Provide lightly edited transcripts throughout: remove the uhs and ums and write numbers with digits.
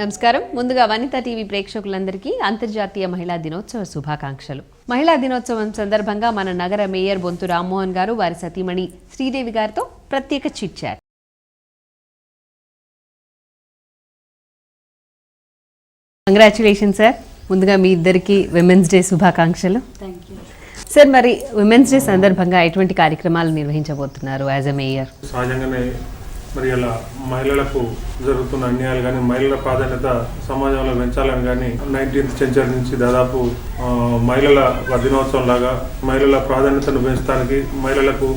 నమస్కారం. ముందుగా వనిత టీవీ ప్రేక్షకులందరికీ అంతర్జాతీయ మహిళా దినోత్సవ శుభాకాంక్షలు. మహిళా దినోత్సవం సందర్భంగా మన నగర మేయర్ బొంతు రామ్మోహన్ గారు వారి సతీమణి శ్రీదేవి గారితో ప్రత్యేక చిట్ చాట్. Congratulation sir. ముందుగా మీ ఇద్దరికి విమెన్స్ డే శుభాకాంక్షలు. సార్, మరి విమెన్స్ డే సందర్భంగా ఎటువంటి కార్యక్రమాలు నిర్వహించబోతున్నారు యాజ్ ఎ మేయర్? సహజంగానే మరి ఇలా మహిళలకు జరుగుతున్న అన్యాయాలు కానీ మహిళల ప్రాధాన్యత సమాజంలో పెంచాలని కానీ 19th సెంచరీ నుంచి దాదాపు మహిళల దినోత్సవం లాగా మహిళల ప్రాధాన్యతను పెంచడానికి మహిళలకు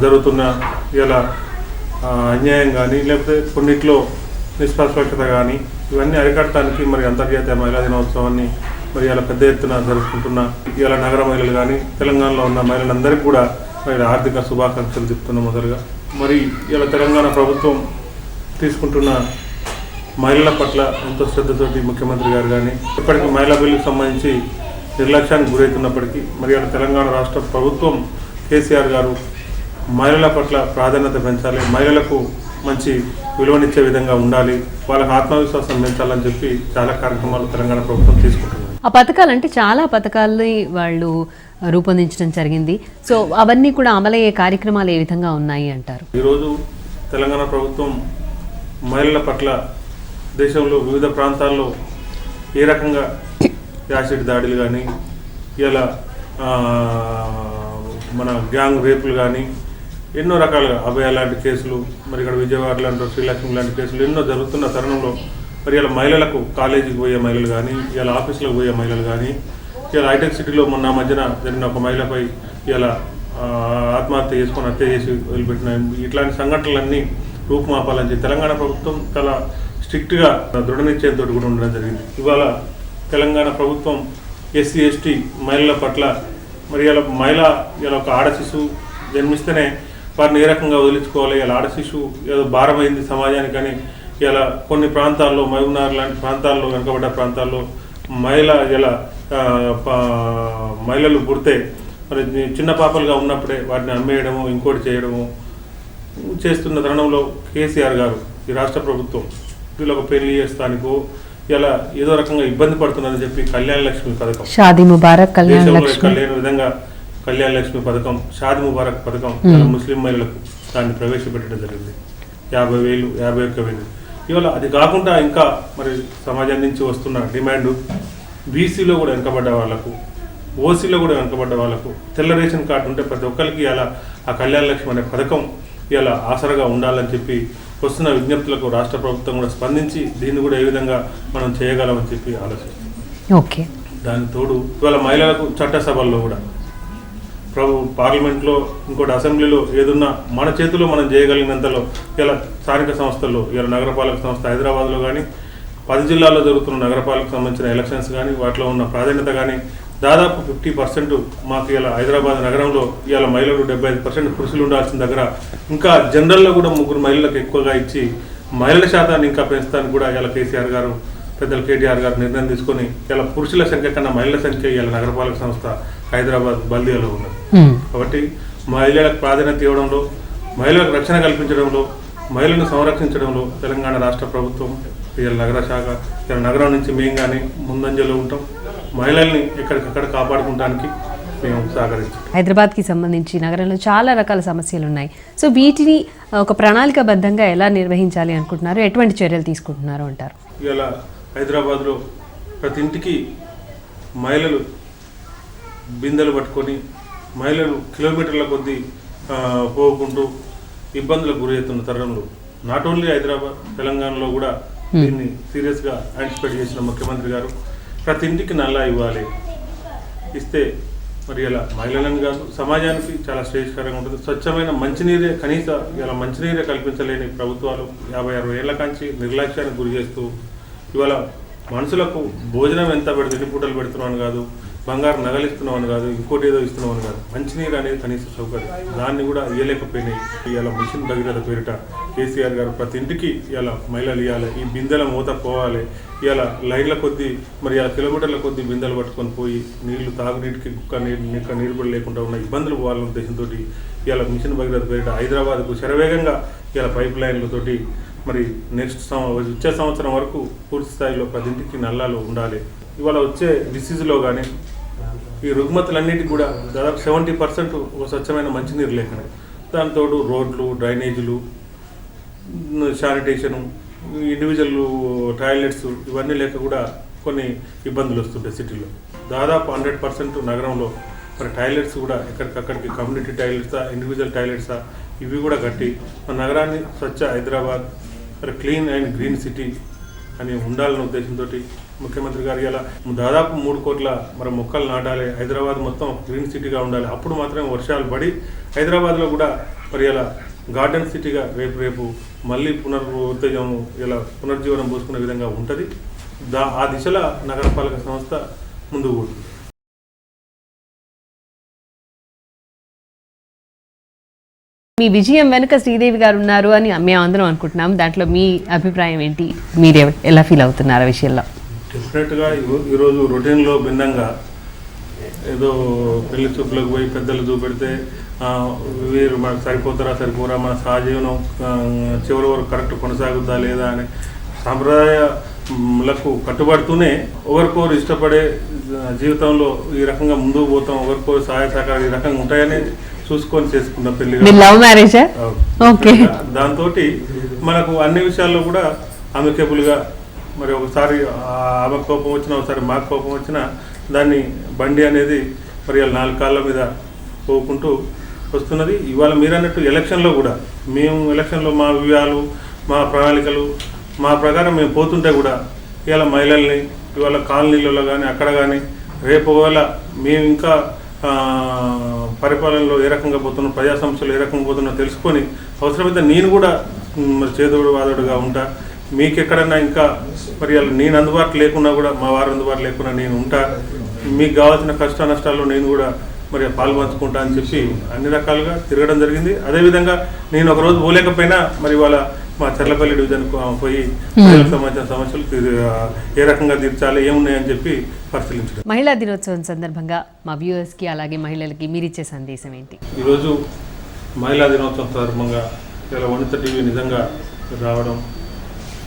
జరుగుతున్న ఇలా అన్యాయం కానీ లేకపోతే కొన్నిట్లో నిష్పక్షత కానీ ఇవన్నీ అరికట్టడానికి మరి అంతర్జాతీయ మహిళా దినోత్సవాన్ని మరి ఇలా పెద్ద ఎత్తున జరుపుకుంటున్న ఇలా నగర మహిళలు కానీ తెలంగాణలో ఉన్న మహిళలందరికీ కూడా మరి ఆర్థిక శుభాకాంక్షలు చెప్తున్నాం. మొదలుగా మరి ఇలా తెలంగాణ ప్రభుత్వం తీసుకుంటున్న మహిళల పట్ల ఎంతో శ్రద్ధతోటి ముఖ్యమంత్రి గారు కానీ ఇప్పటికీ మహిళా బిల్లుకు సంబంధించి నిర్లక్ష్యానికి గురవుతున్నప్పటికీ మరి ఇలా తెలంగాణ రాష్ట్ర ప్రభుత్వం కేసీఆర్ గారు మహిళల పట్ల ప్రాధాన్యత పెంచాలి, మహిళలకు మంచి విలువనిచ్చే విధంగా ఉండాలి, వాళ్ళకి ఆత్మవిశ్వాసం పెంచాలని చెప్పి చాలా కార్యక్రమాలు తెలంగాణ ప్రభుత్వం తీసుకుంటుంది. ఆ పథకాలు అంటే చాలా పథకాలని వాళ్ళు రూపొందించడం జరిగింది. సో అవన్నీ కూడా అమలయ్యే కార్యక్రమాలు ఏ విధంగా ఉన్నాయి అంటారు? ఈరోజు తెలంగాణ ప్రభుత్వం మహిళల పట్ల దేశంలో వివిధ ప్రాంతాల్లో ఏ రకంగా యాసిడ్ దాడులు కానీ ఇలా మన గ్యాంగ్ రేపులు కానీ ఎన్నో రకాలుగా అభయ లాంటి కేసులు మరి ఇక్కడ విజయవాడ లాంటి శ్రీలక్ష్మి లాంటి కేసులు ఎన్నో జరుగుతున్న తరుణంలో మరి ఇలా మహిళలకు కాలేజీకి పోయే మహిళలు కానీ ఇలా ఆఫీసులకు పోయే మహిళలు కానీ ఇలా హైటెక్ సిటీలో మొన్న మధ్యన జరిగిన ఒక మహిళపై ఇలా ఆత్మహత్య చేసుకొని హత్య చేసి వదిలిపెట్టిన ఇట్లాంటి సంఘటనలన్నీ రూపుమాపాలని చెప్పి తెలంగాణ ప్రభుత్వం చాలా స్ట్రిక్ట్గా దృఢ నిశ్చయంతో కూడా ఉండడం జరిగింది. ఇవాళ తెలంగాణ ప్రభుత్వం ఎస్సీ ఎస్టీ మహిళల పట్ల మరి ఇలా ఇలా ఒక ఆడ శిశువు జన్మిస్తేనే వారిని ఏ రకంగా వదిలించుకోవాలి, ఇలా ఆడ శిశువు ఏదో భారమైంది సమాజానికి అని ఇలా కొన్ని ప్రాంతాల్లో మహబూబ్నగర్ లాంటి ప్రాంతాల్లో వెనుకబడ్డ ప్రాంతాల్లో మహిళలు పుడితే మరి చిన్న పాపలుగా ఉన్నప్పుడే వాటిని అమ్మేయడము ఇంకోటి చేయడము చేస్తున్న తరుణంలో కేసీఆర్ గారు ఈ రాష్ట్ర ప్రభుత్వం వీళ్ళొక పెళ్లి చేస్తానికో ఇలా ఏదో రకంగా ఇబ్బంది పడుతుందని చెప్పి కళ్యాణ లక్ష్మి పథకం, షాదీ ముబారక్ లేని విధంగా కళ్యాణ లక్ష్మి పథకం, షాదీ ముబారక్ పథకం ముస్లిం మహిళలకు దాన్ని ప్రవేశపెట్టడం జరిగింది. 50,000, 51,000. ఇవాళ అది కాకుండా ఇంకా మరి సమాజం నుంచి వస్తున్న డిమాండ్ బీసీలో కూడా వెనకబడ్డ వాళ్ళకు, ఓసీలో కూడా వెనకబడ్డ వాళ్ళకు తెల్ల రేషన్ కార్డు ఉంటే ప్రతి ఒక్కరికి ఇలా ఆ కళ్యాణ లక్ష్మి అనే పథకం ఇలా ఆసరగా ఉండాలని చెప్పి వస్తున్న విజ్ఞప్తులకు రాష్ట్ర ప్రభుత్వం కూడా స్పందించి దీన్ని కూడా ఏ విధంగా మనం చేయగలమని చెప్పి ఆలోచిస్తుంది. ఓకే, దాని తోడు ఇవాళ మహిళలకు చట్టసభల్లో కూడా పార్లమెంట్లో ఇంకోటి అసెంబ్లీలో ఏదున్నా మన చేతిలో మనం చేయగలిగినంతలో ఇలా స్థానిక సంస్థల్లో ఇలా నగరపాలక సంస్థ హైదరాబాద్లో కానీ 10 జిల్లాల్లో జరుగుతున్న నగరపాలక సంబంధించిన ఎలక్షన్స్ కానీ వాటిలో ఉన్న ప్రాధాన్యత కానీ దాదాపు 50% మాకు ఇలా హైదరాబాద్ నగరంలో ఇలా మహిళలు 75% పురుషులు ఉండాల్సిన దగ్గర ఇంకా జనరల్లో కూడా 3 మహిళలకు ఎక్కువగా ఇచ్చి మహిళల శాతాన్ని ఇంకా పెంచడానికి కూడా ఇలా కేసీఆర్ గారు పెద్దలు కేటీఆర్ గారు నిర్ణయం తీసుకొని ఇలా పురుషుల సంఖ్య కన్నా మహిళల సంఖ్య ఇలా నగరపాలక సంస్థ హైదరాబాద్ బల్దియాలో ఉన్నది. కాబట్టి మహిళలకు ప్రాధాన్యత ఇవ్వడంలో, మహిళలకు రక్షణ కల్పించడంలో, మహిళలను సంరక్షించడంలో తెలంగాణ రాష్ట్ర ప్రభుత్వం ఇలా నగర శాఖ ఇలా నగరం నుంచి మేము కానీ ముందంజలో ఉంటాం. మహిళల్ని ఎక్కడికక్కడ కాపాడుకోవడానికి మేము సహకరిస్తాం. హైదరాబాద్కి సంబంధించి నగరంలో చాలా రకాల సమస్యలు ఉన్నాయి. సో వీటిని ఒక ప్రణాళికాబద్ధంగా ఎలా నిర్వహించాలి అనుకుంటున్నారు, ఎటువంటి చర్యలు తీసుకుంటున్నారు అంటారు? ఇలా హైదరాబాద్లో ప్రతి ఇంటికి మహిళలు బిందెలు పట్టుకొని మహిళలు కిలోమీటర్ల కొద్దీ పోకుంటూ ఇబ్బందులకు గురి అవుతున్న తరుణంలో నాట్ ఓన్లీ హైదరాబాద్ తెలంగాణలో కూడా దీన్ని సీరియస్గా యాంటిసిపేట్ చేసిన ముఖ్యమంత్రి గారు ప్రతి ఇంటికి నల్లా ఇవ్వాలి, ఇస్తే మరి ఇలా మహిళలను కాదు సమాజానికి చాలా శ్రేయస్కరంగా ఉంటుంది. స్వచ్ఛమైన మంచినీరే కనీస ఇలా మంచినీరే కల్పించలేని ప్రభుత్వాలు 50-60 ఏళ్ల కాంచి నిర్లక్ష్యానికి గురి చేస్తూ ఇవాళ మనుషులకు భోజనం ఎంత తిండి పూటలు పెడుతున్నామని కాదు, బంగారు నగలిస్తున్నామని కాదు, ఇంకోటి ఏదో ఇస్తున్నామని కాదు, మంచినీరు అనేది కనీస సౌకర్యం దాన్ని కూడా ఇవ్వలేకపోయినాయి. ఇలా మిషన్ భగీరథ పేరిట కేసీఆర్ గారు ప్రతి ఇంటికి ఇలా మహిళలు ఇవ్వాలి, ఈ బిందెల మూత పోవాలి, ఇలా లైన్ల కొద్దీ మరి ఆ కిలోమీటర్ల కొద్దీ బిందెలు పట్టుకొని పోయి నీళ్లు తాగునీటికి నీరు కూడా లేకుండా ఉన్న ఇబ్బందులు పోవాలన్న ఉద్దేశంతో ఇలా మిషన్ భగీరథ పేరిట హైదరాబాద్కు శరవేగంగా ఇలా పైప్ లైన్లతోటి మరి వచ్చే సంవత్సరం వరకు పూర్తి స్థాయిలో 10 ఇంటికి నల్లాలు ఉండాలి. ఇవాళ వచ్చే డిసీజ్లో కానీ ఈ రుగ్మతలన్నిటికీ కూడా దాదాపు 70% ఒక స్వచ్ఛమైన మంచినీరు లేకనే. దాంతో రోడ్లు, డ్రైనేజీలు, శానిటేషను, ఇండివిజువల్ టాయిలెట్స్ ఇవన్నీ లేక కూడా కొన్ని ఇబ్బందులు వస్తుంటాయి సిటీలో. దాదాపు 100% నగరంలో మరి టాయిలెట్స్ కూడా ఎక్కడికక్కడికి కమ్యూనిటీ టాయిలెట్సా, ఇండివిజువల్ టాయిలెట్సా ఇవి కూడా కట్టి మన నగరాన్ని స్వచ్ఛ హైదరాబాద్ మరి క్లీన్ అండ్ గ్రీన్ సిటీ అని ఉండాలన్న ఉద్దేశంతో ముఖ్యమంత్రి గారు ఇలా దాదాపు 3 కోట్ల మరి మొక్కలు నాటాలి, హైదరాబాద్ మొత్తం గ్రీన్ సిటీగా ఉండాలి, అప్పుడు మాత్రమే వర్షాలు పడి హైదరాబాద్లో కూడా మరి ఇలా గార్డెన్ సిటీగా రేపు మళ్ళీ ఇలా పునర్జీవనం పోసుకునే విధంగా ఉంటుంది. ఆ దిశలో నగరపాలక సంస్థ ముందుకు పోతుంది. మీ విజయం వెనుక శ్రీదేవి గారు ఉన్నారు అని మేము అందరం అనుకుంటున్నాం. దాంట్లో మీ అభిప్రాయం ఏంటి? మీరు ఎలా ఫీల్ అవుతున్నారు ఆ విషయంలో? డెఫినెట్గా ఈరోజు రొటీన్లో భిన్నంగా ఏదో పెళ్లి చూపులకు పోయి పెద్దలు చూపెడితే వీరు మనకు సరిపోరా మన సహజీవనం చివరి వరకు కరెక్ట్ కొనసాగుద్దా లేదా అని సాంప్రదాయాలకు కట్టుబడుతూనే ఒకరికొకరు ఇష్టపడే జీవితంలో ఈ రకంగా ముందుకు పోతాం, ఒకరికొకరు సహాయ సహకారాలు ఈ రకంగా ఉంటాయని చూసుకొని చేసుకున్న పెళ్లి. Love marriage. దాంతో మనకు అన్ని విషయాల్లో కూడా అమికేబుల్గా మరి ఒకసారి ఆమె కోపం వచ్చినా ఒకసారి మాకు కోపం వచ్చినా దాన్ని బండి అనేది మరి 4 కాళ్ళ మీద పోకుంటూ వస్తున్నది. ఇవాళ మీరు అన్నట్టు ఎలక్షన్లో కూడా మేము ఎలక్షన్లో మా వ్యూహాలు, మా ప్రణాళికలు, మా ప్రకారం మేము పోతుంటే కూడా ఇవాళ మహిళల్ని ఇవాళ కాలనీలలో కానీ అక్కడ కానీ రేపు ఒకవేళ మేము ఇంకా పరిపాలనలో ఏ రకంగా పోతున్నాం, ప్రజా సమస్యలు ఏ రకంగా పోతున్నా తెలుసుకొని అవసరమైతే నేను కూడా మరి చేదోడు వాదోడుగా ఉంటా. మీకు ఎక్కడన్నా ఇంకా మరి నేను అందుబాటులో లేకున్నా కూడా మా వారు అందుబాటులో లేకున్నా నేను ఉంటా. మీకు కావాల్సిన కష్ట నష్టాల్లో నేను కూడా మరి పాల్పంచుకుంటా అని చెప్పి అన్ని రకాలుగా తిరగడం జరిగింది. అదేవిధంగా నేను ఒకరోజు పోలేకపోయినా మరి వాళ్ళ మా చర్లపల్లి డివిజన్ పోయి ప్రజలకు సంబంధించిన సమస్యలు ఏ రకంగా తీర్చాలి, ఏమున్నాయని చెప్పి పరిశీలించడం. మహిళా దినోత్సవం సందర్భంగా మా వ్యూవర్స్కి అలాగే మహిళలకి మీరిచ్చే సందేశం ఏంటి? ఈరోజు మహిళా దినోత్సవం సందర్భంగా ఇలా వనిత టీవీ నిజంగా రావడం,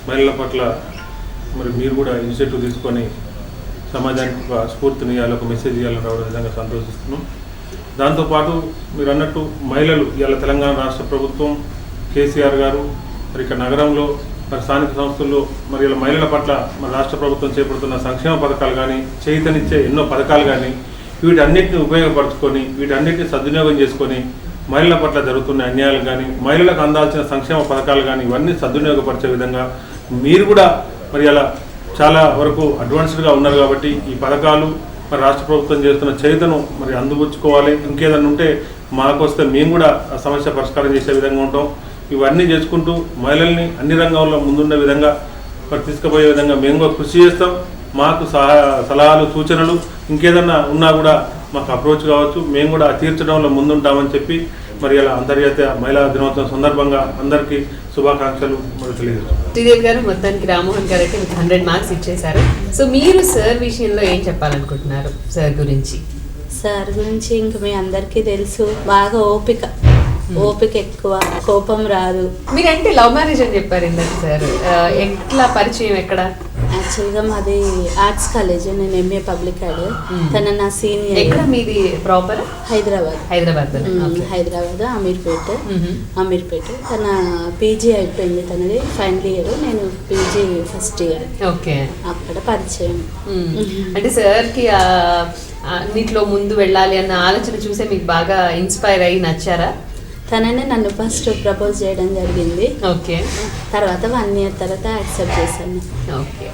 మహిళల పట్ల మరి మీరు కూడా ఇనిషియేటివ్ తీసుకొని సమాజానికి ఒక స్ఫూర్తిని ఇవ్వాలి, ఒక మెసేజ్ ఇవ్వాలని రావడం నిజంగా సంతోషిస్తున్నాం. దాంతోపాటు మీరు అన్నట్టు మహిళలు ఇవాళ తెలంగాణ రాష్ట్ర ప్రభుత్వం కేసీఆర్ గారు మరి ఇక్కడ నగరంలో మరి స్థానిక సంస్థల్లో మరి ఇలా మహిళల పట్ల మరి రాష్ట్ర ప్రభుత్వం చేపడుతున్న సంక్షేమ పథకాలు కానీ, చేయూతనిచ్చే ఎన్నో పథకాలు కానీ వీటన్నిటిని ఉపయోగపరచుకొని వీటన్నిటిని సద్వినియోగం చేసుకొని మహిళల పట్ల జరుగుతున్న అన్యాయాలు కానీ, మహిళలకు అందాల్సిన సంక్షేమ పథకాలు కానీ ఇవన్నీ సద్వినియోగపరిచే విధంగా మీరు కూడా మరి అలా చాలా వరకు అడ్వాన్స్డ్గా ఉన్నారు కాబట్టి ఈ పథకాలు మరి రాష్ట్ర ప్రభుత్వం చేస్తున్న చేతను మరి అందిపుచ్చుకోవాలి. ఇంకేదన్నా ఉంటే మాకు వస్తే మేము కూడా ఆ సమస్య పరిష్కారం చేసే విధంగా ఉంటాం. ఇవన్నీ చేసుకుంటూ మహిళల్ని అన్ని రంగంలో ముందుండే విధంగా మరి తీసుకుపోయే విధంగా మేము కూడా కృషి చేస్తాం. మాకు సలహాలు, సూచనలు ఇంకేదన్నా ఉన్నా కూడా మాకు అప్రోచ్ కావచ్చు, మేము కూడా తీర్చడంలో ముందుంటామని చెప్పి మరి ఇలా అంతర్జాతీయ మహిళా దినోత్సవం సందర్భంగా అందరికీ శుభాకాంక్షలు మరి తెలియజేస్తాం. శ్రీదేవి గారు మొత్తానికి రామ్మోహన్ గారు అయితే 100 మార్క్స్ ఇచ్చేశారు. సో మీరు సార్ విషయంలో ఏం చెప్పాలనుకుంటున్నారు? సార్ గురించి ఇంకా మీ అందరికీ తెలుసు, బాగా ఓపిక ఎక్కువ, కోపం రాదు. మీరంటే లవ్ మ్యారేజ్ అని చెప్పారు ఇందాక సార్, ఎట్లా పరిచయం? ఎక్కడ? యాక్చువల్గా మాది ఆర్ట్స్ కాలేజ్, నేను ఎంఏ పబ్లిక్ యాడ్. తన నా సీనియర్. ఎక్కడ మీది ప్రాపర్? హైదరాబాద్ అమీర్పేట. తన పీజీ అయిపోయింది, తనది ఫైనల్ ఇయర్, నేను పీజీ ఫస్ట్ ఇయర్. ఓకే, అక్కడ పరిచయం. అంటే సార్కి అన్నిట్లో ముందు వెళ్ళాలి అన్న ఆలోచన చూసే మీకు బాగా ఇన్స్పైర్ అయ్యి నచ్చారా? తననే నన్ను ఫస్ట్ ప్రపోజ్ చేయడం జరిగింది. ఓకే, తర్వాత 1 year తర్వాత యాక్సెప్ట్ చేశాను. ఓకే,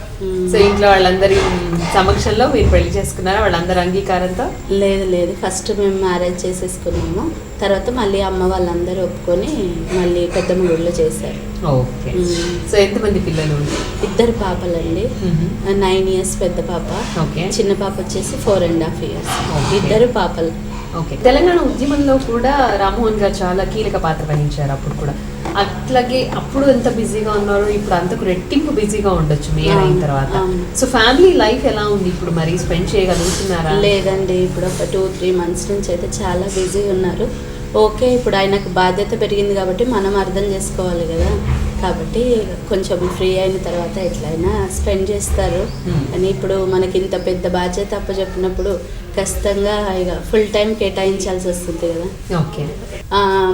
సో ఇంట్లో వాళ్ళందరి సమక్షంలో మీరు పెళ్లి చేసుకున్నారా? వాళ్ళందరి అంగీకారంతో? లేదు, ఫస్ట్ మేము మ్యారేజ్ చేసేసుకున్నాము. తర్వాత మళ్ళీ అమ్మ వాళ్ళందరూ ఒప్పుకొని మళ్ళీ పెద్దమ్మ గుడిలో చేశారు. ఓకే, సో ఎంతమంది పిల్లలు? 2 పాపలండి. 9 years పెద్ద పాప, చిన్న పాప వచ్చేసి 4.5 years. 2 పాపలు. ఓకే, తెలంగాణ ఉద్యమంలో కూడా రామ్మోహన్ గారు చాలా కీలక పాత్ర వహించారు. అప్పుడు కూడా అట్లాగే అప్పుడు ఎంత బిజీగా ఉన్నారు, ఇప్పుడు అంతకు రెట్టింపు బిజీగా ఉండొచ్చు మేయర్ అయిన తర్వాత. సో ఫ్యామిలీ లైఫ్ ఎలా ఉంది ఇప్పుడు? మరి స్పెండ్ చేయగలుగుతున్నారా? లేదండి, ఇప్పుడు ఒక 2-3 months నుంచి అయితే చాలా బిజీ ఉన్నారు. ఓకే, ఇప్పుడు ఆయనకు బాధ్యత పెరిగింది కాబట్టి మనం అర్థం చేసుకోవాలి కదా. కాబట్టి కొంచెం ఫ్రీ అయిన తర్వాత ఎట్లయినా స్పెండ్ చేస్తారు. అని ఇప్పుడు మనకి ఇంత పెద్ద బాధ్యత అప్పచెప్పినప్పుడు ఖచ్చితంగా ఇక ఫుల్ టైం కేటాయించాల్సి వస్తుంది కదా. ఓకే.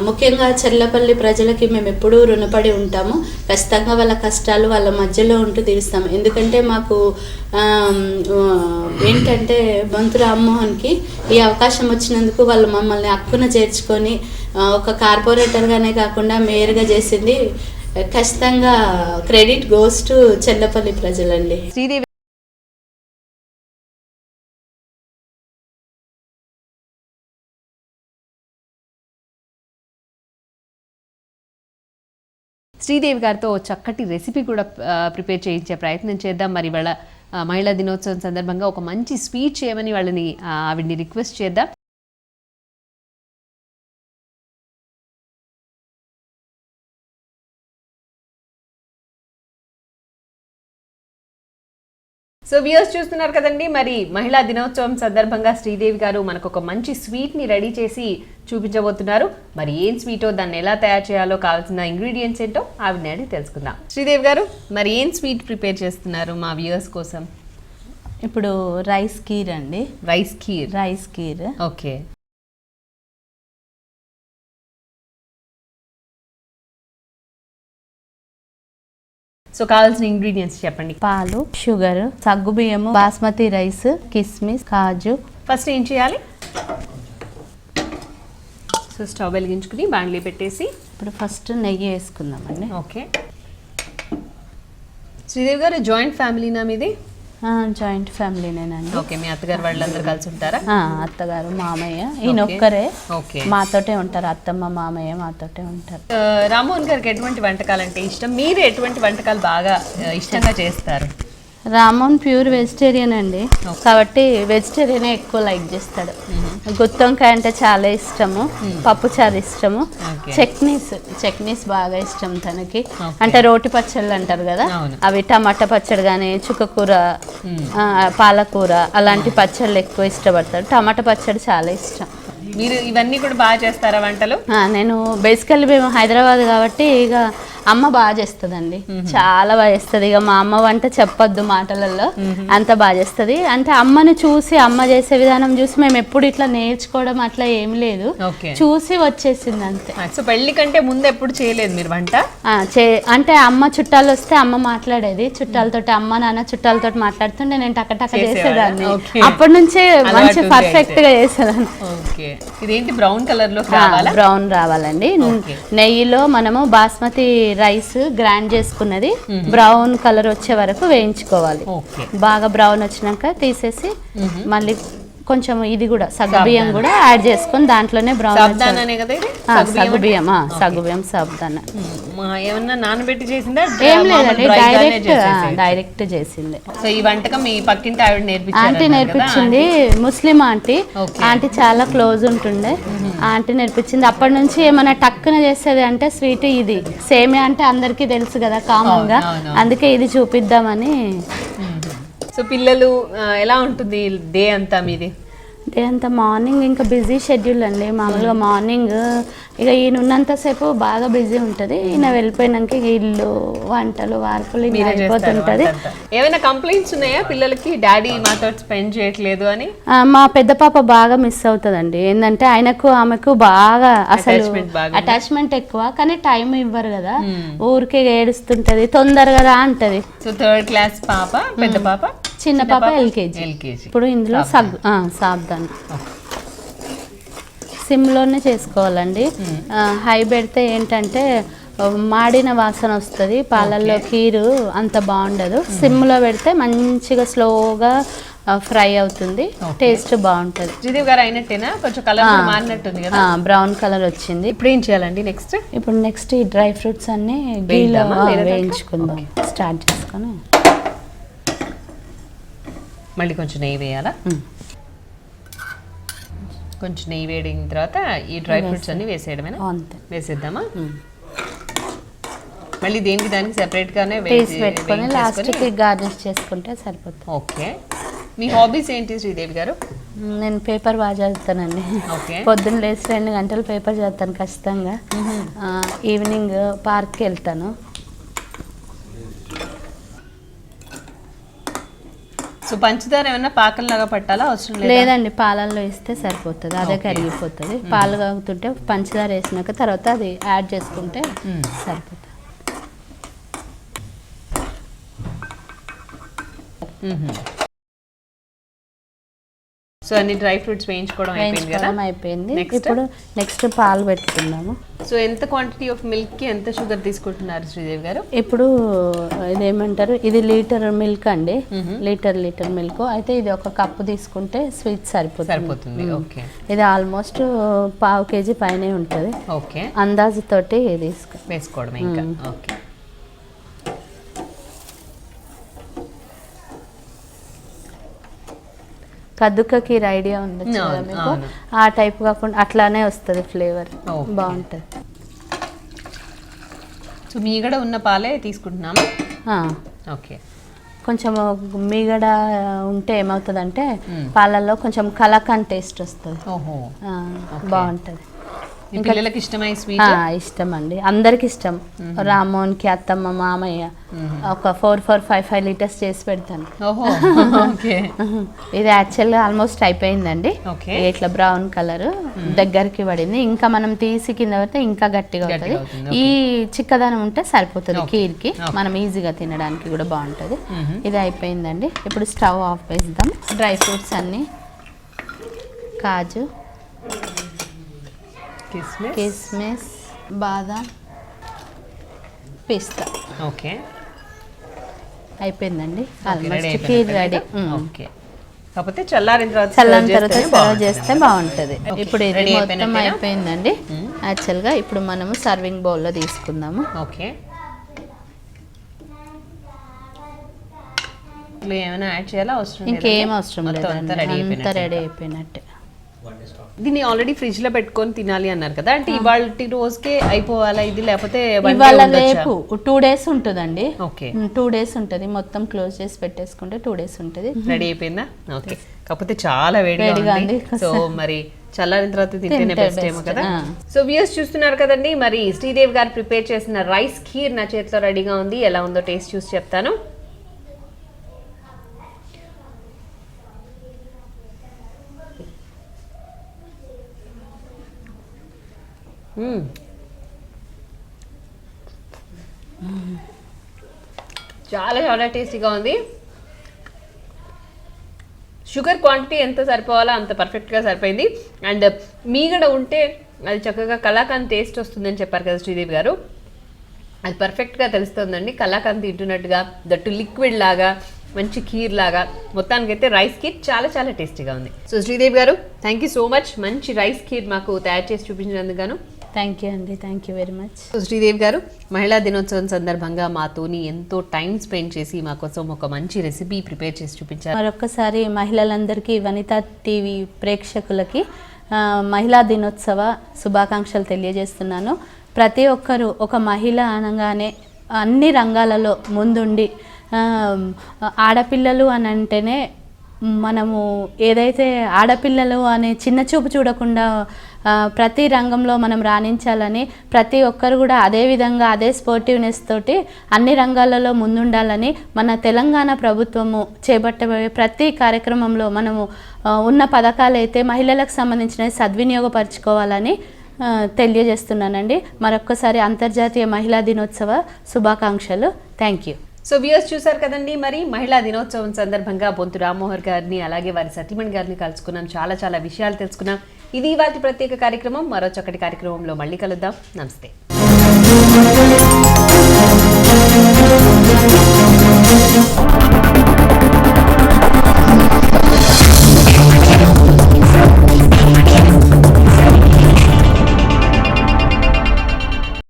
ముఖ్యంగా చెర్లపల్లి ప్రజలకి మేము ఎప్పుడూ రుణపడి ఉంటాము. ఖచ్చితంగా వాళ్ళ కష్టాలు వాళ్ళ మధ్యలో ఉంటూ తీరుస్తాము. ఎందుకంటే మాకు ఏంటంటే బొంతు రామ్మోహన్కి ఈ అవకాశం వచ్చినందుకు వాళ్ళు మమ్మల్ని హక్కున చేర్చుకొని ఒక కార్పొరేటర్గానే కాకుండా మేయర్గా చేసింది. ఖచ్చితంగా క్రెడిట్ గోస్ టు చెర్లపల్లి ప్రజలండి. శ్రీదేవి శ్రీదేవి గారితో చక్కటి రెసిపీ కూడా ప్రిపేర్ చేయించే ప్రయత్నం చేద్దాం. మరి వాళ్ళ మహిళా దినోత్సవం సందర్భంగా ఒక మంచి స్వీట్ చేయమని వాళ్ళని ఆవిడ్ని రిక్వెస్ట్ చేద్దాం. సో వ్యూయర్స్ చూస్తున్నారు కదండి, మరి మహిళా దినోత్సవం సందర్భంగా శ్రీదేవి గారు మనకు ఒక మంచి స్వీట్ని రెడీ చేసి చూపించబోతున్నారు. మరి ఏం స్వీటో, దాన్ని ఎలా తయారు చేయాలో, కావాల్సిన ఇంగ్రీడియంట్స్ ఏంటో ఆవిడని అడిగి తెలుసుకుందాం. శ్రీదేవి గారు, మరి ఏం స్వీట్ ప్రిపేర్ చేస్తున్నారు మా వ్యూయర్స్ కోసం? ఇప్పుడు రైస్ కీర్ అండి. రైస్ కీర్. ఓకే. సో కావాల్సిన ఇంగ్రీడియంట్స్ చెప్పండి. పాలు, షుగర్, సగ్గుబియ్యము, బాస్మతి రైస్, కిస్మిస్, కాజు. ఫస్ట్ ఏం చేయాలి? సో స్టవ్ వెలిగించుకుని బాండ్లీ పెట్టేసి ఇప్పుడు ఫస్ట్ నెయ్యి వేసుకుందామండి. ఓకే. శ్రీదేవి గారు, జాయింట్ ఫ్యామిలీనా మీది? జాయింట్ ఫ్యామిలీనేనండి. ఓకే. మీ అత్తగారు వాళ్ళందరూ కలిసి ఉంటారా? అత్తగారు, మామయ్య, ఈయన ఒక్కరే. ఓకే. మాతోటే ఉంటారు. అత్తమ్మ, మామయ్య మాతోటే ఉంటారు. రామ్మోహన్ గారికి ఎటువంటి వంటకాలు అంటే ఇష్టం? మీరు ఎటువంటి వంటకాలు బాగా ఇష్టంగా చేస్తారు? రామోహన్ ప్యూర్ వెజిటేరియన్ అండి, కాబట్టి వెజిటేరియనే ఎక్కువ లైక్ చేస్తాడు. గుత్తొంకాయ అంటే చాలా ఇష్టము, పప్పుచారు ఇష్టము, చట్నీస్ బాగా ఇష్టం తనకి. అంటే రోటి పచ్చళ్ళు అంటారు కదా, అవి టమాటా పచ్చడి కానీ, చుక్కకూర, పాలకూర అలాంటి పచ్చళ్ళు ఎక్కువ ఇష్టపడతాడు. టమాటా పచ్చడి చాలా ఇష్టం. మీరు ఇవన్నీ కూడా బాగా చేస్తారా వంటలు? నేను బేసికల్లీ మేము హైదరాబాద్ కాబట్టి ఇక అమ్మ బాగా చేస్తుందండి, చాలా బాగా చేస్తుంది. ఇక మా అమ్మ వంట చెప్పొద్దు మాటలలో, అంత బాగా చేస్తుంది. అంటే అమ్మని చూసి, అమ్మ చేసే విధానం చూసి మేము ఎప్పుడు ఇట్లా నేర్చుకోవడం అట్లా ఏం లేదు, చూసి వచ్చేసింది అంతే. సో పెళ్లి కంటే ముందు ఎప్పుడు చేయలేదు మీరు వంట? అంటే అమ్మ చుట్టాలు వస్తే అమ్మ మాట్లాడేది, చుట్టాలతో అమ్మ నాన్న చుట్టాలతో మాట్లాడుతుంటే నేను టక్క చేసేదాన్ని. అప్పటి నుంచే మంచి పర్ఫెక్ట్ గా చేసేదాన్ని. ఇదేంటి బ్రౌన్ కలర్ లో బ్రౌన్ రావాలండి. నెయ్యిలో మనము బాస్మతి రైస్ గ్రైండ్ చేసుకున్నది బ్రౌన్ కలర్ వచ్చే వరకు వేయించుకోవాలి. బాగా బ్రౌన్ వచ్చినాక తీసేసి మళ్ళీ కొంచెం ఇది కూడా సగ్గుబియ్యం కూడా యాడ్ చేసుకొని దాంట్లోనే బ్రౌన్ సగ్గుబియ్యం సాబుదానా ఏమన్నా నానబెట్టి చేసిందా? ఏం లేదండి, డైరెక్ట్ చేసింది. సో ఈ వంటకం మీ పక్కింటి ఆవిడ ఆంటీ నేర్పించింది. ముస్లిం ఆంటీ చాలా క్లోజ్ ఉంటుండే, ఆంటీ నేర్పించింది. అప్పటి నుంచి ఏమైనా టక్కున చేసేది అంటే స్వీట్ ఇది. సేమియా అంటే అందరికీ తెలుసు కదా కామన్ గా, అందుకే ఇది చూపిద్దామని. సో పిల్లలు ఎలా ఉంటుంది డే అంతా మీది? డే అంతా మార్నింగ్ ఇంకా బిజీ షెడ్యూల్ అండి. మామూలుగా మార్నింగ్ ఇక ఈయన ఉన్నంతసేపు బాగా బిజీ ఉంటుంది, ఈయన వెళ్ళిపోయినాక ఇల్లు వంటలు వార్పులు అయిపోతుంటది. ఏమైనా కంప్లైంట్స్ ఉన్నాయా పిల్లలకి, డాడీ మాతో స్పెండ్ చేయట్లేదు అని? మా పెద్ద పాప బాగా మిస్ అవుతుందండి. ఏంటంటే ఆయనకు ఆమెకు బాగా అసలు అటాచ్మెంట్ ఎక్కువ, కానీ టైం ఇవ్వరు కదా, ఊరికే ఏడుస్తుంటది, తొందరగా రా అంటది. సో థర్డ్ క్లాస్ పాప, పెద్ద పాప, చిన్న పాప ఎల్కేజీ. ఇప్పుడు ఇందులో సాబ్దాన్ సిమ్లోనే చేసుకోవాలండి. హై పెడితే ఏంటంటే మాడిన వాసన వస్తుంది, పాలల్లో కీరు అంత బాగుండదు. సిమ్లో పెడితే మంచిగా స్లోగా ఫ్రై అవుతుంది, టేస్ట్ బాగుంటుంది. శ్రీదేవి గారు అయినట్టేనా? కొంచెం కలర్ మారినట్టుంది కదా, బ్రౌన్ కలర్ వచ్చింది. ఇప్పుడు ఏం చేయాలండి నెక్స్ట్? ఇప్పుడు నెక్స్ట్ ఈ డ్రై ఫ్రూట్స్ అన్ని గీలో వేయించుకుందాం. స్టార్ట్ చేసుకొని మళ్ళీ కొంచెం నెయ్యి వేయాలా? కొంచెం నెయ్యి వేడిన తర్వాత ఈ డ్రై ఫ్రూట్స్ అన్ని వేసేయడమేనా? వేసేద్దామా? మళ్ళీ దేనికి దానికి సెపరేట్ గానే పెట్టుకొని లాస్ట్ కి గార్నిష్ చేసుకుంటే సరిపోతుంది. ఓకే. మీ హాబీస్ ఏంటి శ్రీదేవి గారు? నేను పేపర్ బాగా చదువుతానండి. పొద్దున్న లేచి 2 గంటలు పేపర్ చదువుతాను ఖచ్చితంగా. ఈవినింగ్ పార్క్కి వెళ్తాను. సో పంచదార ఏమన్నా పాకంలాగా పట్టాలా అవసరం లేదు? లేదండి, పాలల్లో వేస్తే సరిపోతుంది, అదే కరిగిపోతుంది. పాలు కాగుతుంటే పంచదార వేసినాక తర్వాత అది యాడ్ చేసుకుంటే సరిపోతుంది. సో అన్ని డ్రై ఫ్రూట్స్ వేయించుకోవడం అయిపోయింది కదా? అయిపోయింది. ఇప్పుడు నెక్స్ట్ పాలు పెట్టుకుందాము. సో ఎంత క్వాంటిటీ ఆఫ్ మిల్క్ కి ఎంత షుగర్ తీసుకుంటున్నారు శ్రీదేవి గారు? ఇప్పుడు ఇదేమంటారు, ఇది లీటర్ మిల్క్ అండి, లీటర్ మిల్క్ అయితే ఇది ఒక కప్పు తీసుకుంటే స్వీట్ సరిపోతుంది. ఓకే. ఇది ఆల్మోస్ట్ పావు కేజీ పైనే ఉంటుంది. ఓకే. అందాజు తోటి వేసుకోవడం ఇంకా. ఓకే. కద్దుక కీర్ ఐడియా ఉంది కదా మీకు? ఆ టైప్ కాకుండా అట్లానే వస్తుంది ఫ్లేవర్, బాగుంటుంది. సో మీగడ ఉన్న పాలే తీసుకుంటున్నాము. ఓకే. కొంచెం మీగడ ఉంటే ఏమవుతుందంటే పాలల్లో కొంచెం కలాకండ్ టేస్ట్ వస్తుంది. బాగుంటుంది. పిల్లలకి ఇష్టమై స్వీట్? ఇష్టం అండి, అందరికి ఇష్టం. రామోన్కి, అత్తమ్మ, మామయ్య ఒక 4-5 లీటర్స్ చేసి పెడతాను. ఇది యాక్చువల్గా ఆల్మోస్ట్ అయిపోయిందండి. ఇట్లా బ్రౌన్ కలర్ దగ్గరికి పడింది. ఇంకా మనం తీసి కింద పడితే ఇంకా గట్టిగా అవుతుంది. ఈ చిక్కదనం ఉంటే సరిపోతుంది కీర్కి, మనం ఈజీగా తినడానికి కూడా బాగుంటుంది. ఇది అయిపోయిందండి. ఇప్పుడు స్టవ్ ఆఫ్ వేద్దాం. డ్రై ఫ్రూట్స్ అన్నీ, కాజు, కిస్మిస్, బాదాం, పిస్తా. ఓకే. అయిపోయిందండి, ఆల్మోస్ట్ కీర్ రెడీ. ఓకే. కాకపోతే చల్లారిన తర్వాత సర్వ్ చేస్తే బాగుంటుంది. ఇప్పుడు ఇది మొత్తం అయిపోయిందండి. యాక్చువల్గా ఇప్పుడు మనము సర్వింగ్ బౌల్లో తీసుకుందాము. ఓకే. ఏమైనా యాడ్ చేయాలా? అవసరం ఇంకేం అవసరం లేదు, అంతా రెడీ అయిపోయినట్టే. దీన్ని ఆల్రెడీ ఫ్రిడ్జ్ లో పెట్టుకొని తినాలి అన్నారు కదా, అంటే ఇవాళ రోజుకే అయిపోవాలా ఇది, లేకపోతే ఇవాళ రేపు 2 days ఉంటుందండి. ఓకే. 2 days ఉంటుంది, మొత్తం క్లోజ్ చేసి పెట్టేసుకుంటే 2 days ఉంటుంది. రెడీ అయిపోయిందా? ఓకే. కాకపోతే చాలా వేడిగా ఉంది. సో మరి చల్లారిన తర్వాత తింటేనే బెస్ట్ ఏమో కదా. సో వ్యూస్ చూస్తున్నారు కదండి, మరి శ్రీదేవి గారు ప్రిపేర్ చేసిన రైస్ ఖీర్ నా చేతిలో రెడీగా ఉంది. ఎలా ఉందో టేస్ట్ చూసి చెప్తాను. చాలా చాలా టేస్టీగా ఉంది. షుగర్ క్వాంటిటీ ఎంత సరిపోవాలో అంత పర్ఫెక్ట్గా సరిపోయింది. అండ్ మీగడ ఉంటే అది చక్కగా కలాకండ్ టేస్ట్ వస్తుందని చెప్పారు కదా శ్రీదేవి గారు, అది పర్ఫెక్ట్గా తెలుస్తుందండి. కలాకండ్ తింటున్నట్టుగా, దట్టు లిక్విడ్ లాగా, మంచి ఖీర్ లాగా, మొత్తానికైతే రైస్ ఖీర్ చాలా చాలా టేస్టీగా ఉంది. సో శ్రీదేవి గారు, థ్యాంక్ యూ సో మచ్, మంచి రైస్ ఖీర్ మాకు తయారు చేసి చూపించినందుకు గాను. థ్యాంక్ యూ అండి, thank you very much. Sridevi గారు, మహిళా దినోత్సవం సందర్భంగా మాతోని ఎంతో టైం స్పెండ్ చేసి మా కోసం ఒక మంచి రెసిపీ ప్రిపేర్ చేసి చూపించారు. మరొకసారి మహిళలందరికీ, వనితా టీవీ ప్రేక్షకులకి మహిళా దినోత్సవ శుభాకాంక్షలు తెలియజేస్తున్నాను. ప్రతి ఒక్కరూ ఒక మహిళ అనగానే అన్ని రంగాలలో ముందుండి, ఆడపిల్లలు అని అంటేనే మనము ఏదైతే ఆడపిల్లలు అనే చిన్న చూపు చూడకుండా ప్రతి రంగంలో మనం రాణించాలని, ప్రతి ఒక్కరు కూడా అదే విధంగా అదే స్పోర్టివ్నెస్ తోటి అన్ని రంగాలలో ముందుండాలని మన తెలంగాణ ప్రభుత్వము చేపట్టబోయే ప్రతి కార్యక్రమంలో మనము ఉన్న పథకాలు అయితే మహిళలకు సంబంధించినవి సద్వినియోగపరచుకోవాలని తెలియజేస్తున్నానండి. మరొక్కసారి అంతర్జాతీయ మహిళా దినోత్సవ శుభాకాంక్షలు. Thank you. సో వ్యూయర్స్ చూసారు కదండి, మరి మహిళా దినోత్సవం సందర్భంగా బొంతు రామ్మోహన్ గారిని, అలాగే వారి సతీమణి గారిని కలుసుకున్నాం. చాలా చాలా విషయాలు తెలుసుకున్నాం. ఇది ఇవాళ ప్రత్యేక కార్యక్రమం. మరో చక్కటి కార్యక్రమంలో మళ్ళీ కలుద్దాం. నమస్తే.